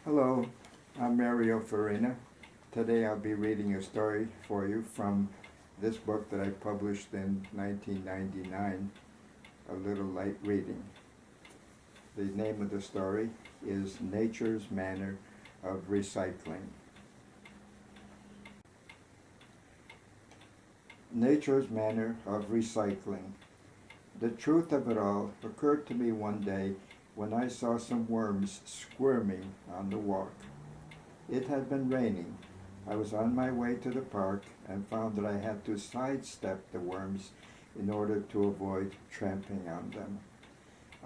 Hello, I'm Mario Farina. Today I'll be reading a story for you from this book that I published in 1999, A Little Light Reading. The name of the story is Nature's Manner of Recycling. Nature's Manner of Recycling. The truth of it all occurred to me one day when I saw some worms squirming on the walk. It had been raining. I was on my way to the park and found that I had to sidestep the worms in order to avoid tramping on them.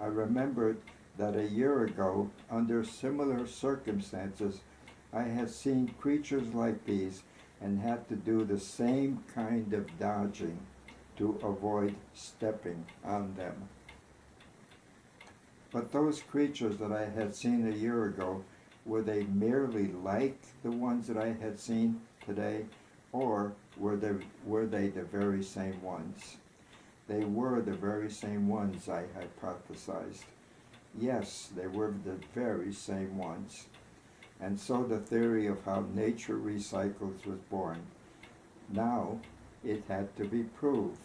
I remembered that a year ago, under similar circumstances, I had seen creatures like these and had to do the same kind of dodging to avoid stepping on them. But those creatures that I had seen a year ago, were they merely like the ones that I had seen today, or were they the very same ones? They were the very same ones, I hypothesized. Yes, they were the very same ones. And so the theory of how nature recycles was born. Now, it had to be proved.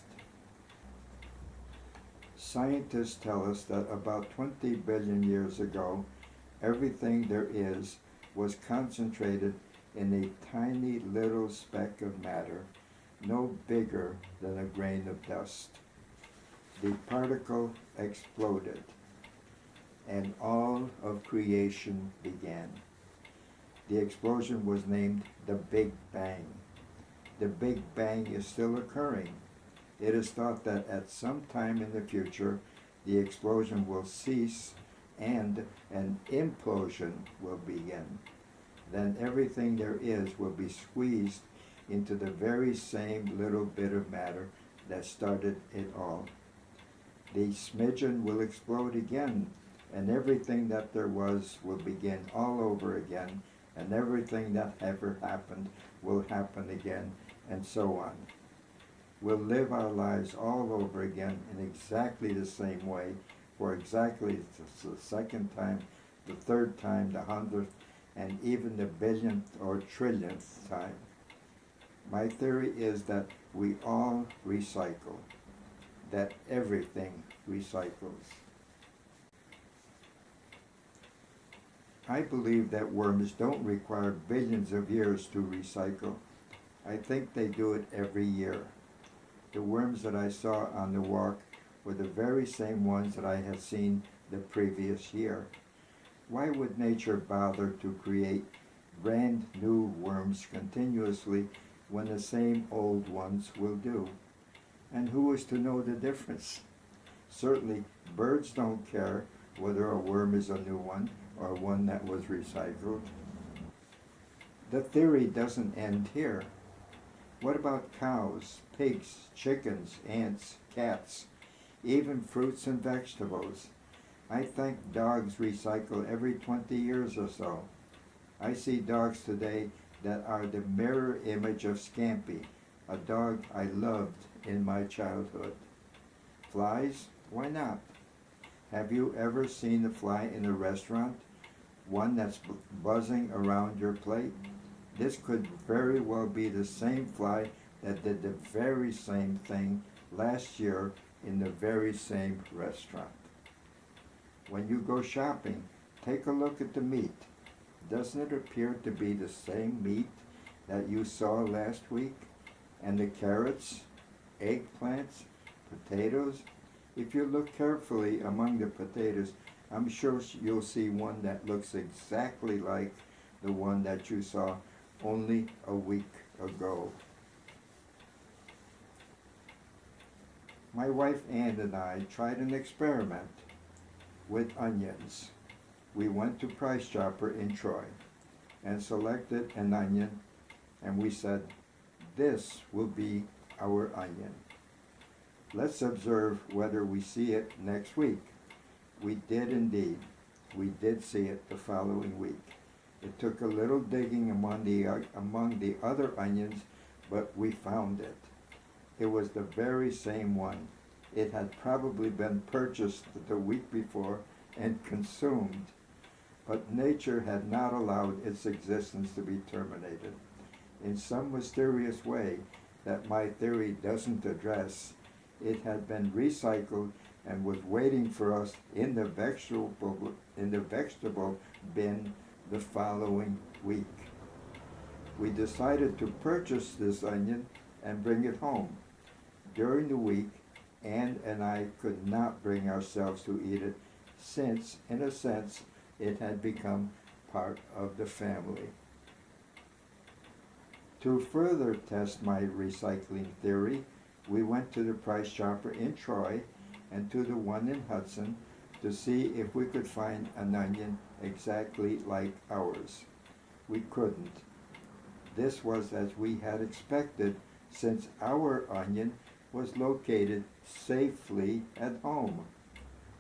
Scientists tell us that about 20 billion years ago, everything there is was concentrated in a tiny little speck of matter, no bigger than a grain of dust. The particle exploded, and all of creation began. The explosion was named the Big Bang. The Big Bang is still occurring. It is thought that at some time in the future, the explosion will cease and an implosion will begin. Then everything there is will be squeezed into the very same little bit of matter that started it all. The smidgen will explode again, and everything that there was will begin all over again, and everything that ever happened will happen again, and so on. We'll live our lives all over again in exactly the same way, for exactly the second time, the third time, the 100th, and even the billionth or trillionth time. My theory is that we all recycle, that everything recycles. I believe that worms don't require billions of years to recycle. I think they do it every year. The worms that I saw on the walk were the very same ones that I had seen the previous year. Why would nature bother to create brand new worms continuously when the same old ones will do? And who is to know the difference? Certainly, birds don't care whether a worm is a new one or one that was recycled. The theory doesn't end here. What about cows, pigs, chickens, ants, cats, even fruits and vegetables? I think dogs recycle every 20 years or so. I see dogs today that are the mirror image of Scampy, a dog I loved in my childhood. Flies? Why not? Have you ever seen a fly in a restaurant? One that's buzzing around your plate? This could very well be the same fly that did the very same thing last year in the very same restaurant. When you go shopping, take a look at the meat. Doesn't it appear to be the same meat that you saw last week? And the carrots, eggplants, potatoes? If you look carefully among the potatoes, I'm sure you'll see one that looks exactly like the one that you saw only a week ago. My wife Ann and I tried an experiment with onions. We went to Price Chopper in Troy and selected an onion, and we said, this will be our onion. Let's observe whether we see it next week. We did indeed. We did see it the following week. It took a little digging among the other onions, but we found it. It was the very same one. It had probably been purchased the week before and consumed. but nature had not allowed its existence to be terminated. In some mysterious way that my theory doesn't address, it had been recycled and was waiting for us in the vegetable bin the following week. We decided to purchase this onion and bring it home. During the week, Ann and I could not bring ourselves to eat it since, in a sense, it had become part of the family. To further test my recycling theory, we went to the Price Chopper in Troy and to the one in Hudson to see if we could find an onion exactly like ours. We couldn't. This was as we had expected, since our onion was located safely at home.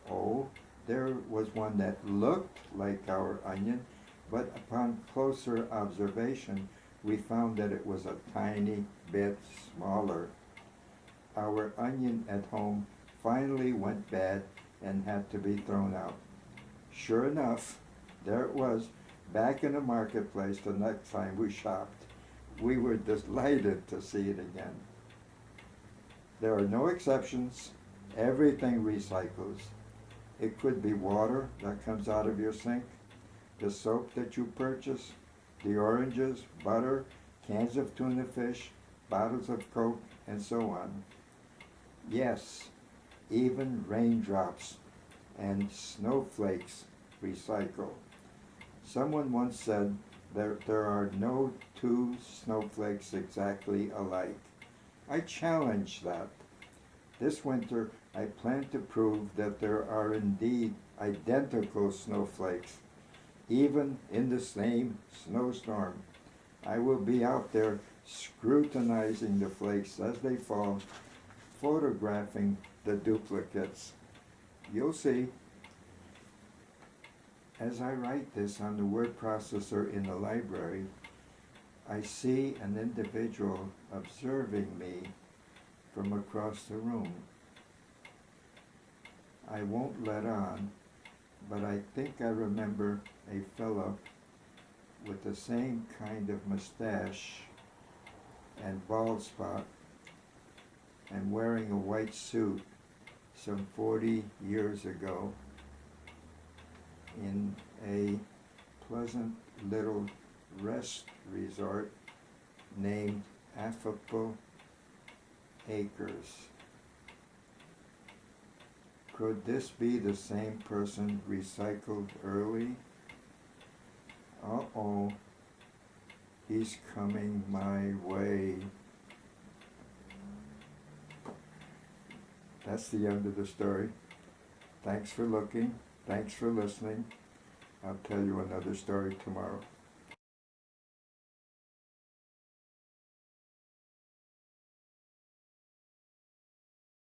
Oh, there was one that looked like our onion, but upon closer observation, we found that it was a tiny bit smaller. Our onion at home finally went bad and had to be thrown out. Sure enough, there it was, back in the marketplace the next time we shopped. We were delighted to see it again. There are no exceptions. Everything recycles. It could be water that comes out of your sink, the soap that you purchase, the oranges, butter, cans of tuna fish, bottles of Coke, and so on. Yes, even raindrops and snowflakes recycle. Someone once said that there are no two snowflakes exactly alike. I challenge that. This winter, I plan to prove that there are indeed identical snowflakes, even in the same snowstorm. I will be out there scrutinizing the flakes as they fall, photographing the duplicates. You'll see. As I write this on the word processor in the library, I see an individual observing me from across the room. I won't let on, but I think I remember a fellow with the same kind of mustache and bald spot and wearing a white suit some 40 years ago in a pleasant little rest resort named Affable Acres. Could this be the same person recycled early? Uh-oh, he's coming my way. That's the end of the story. Thanks for looking. Thanks for listening. I'll tell you another story tomorrow.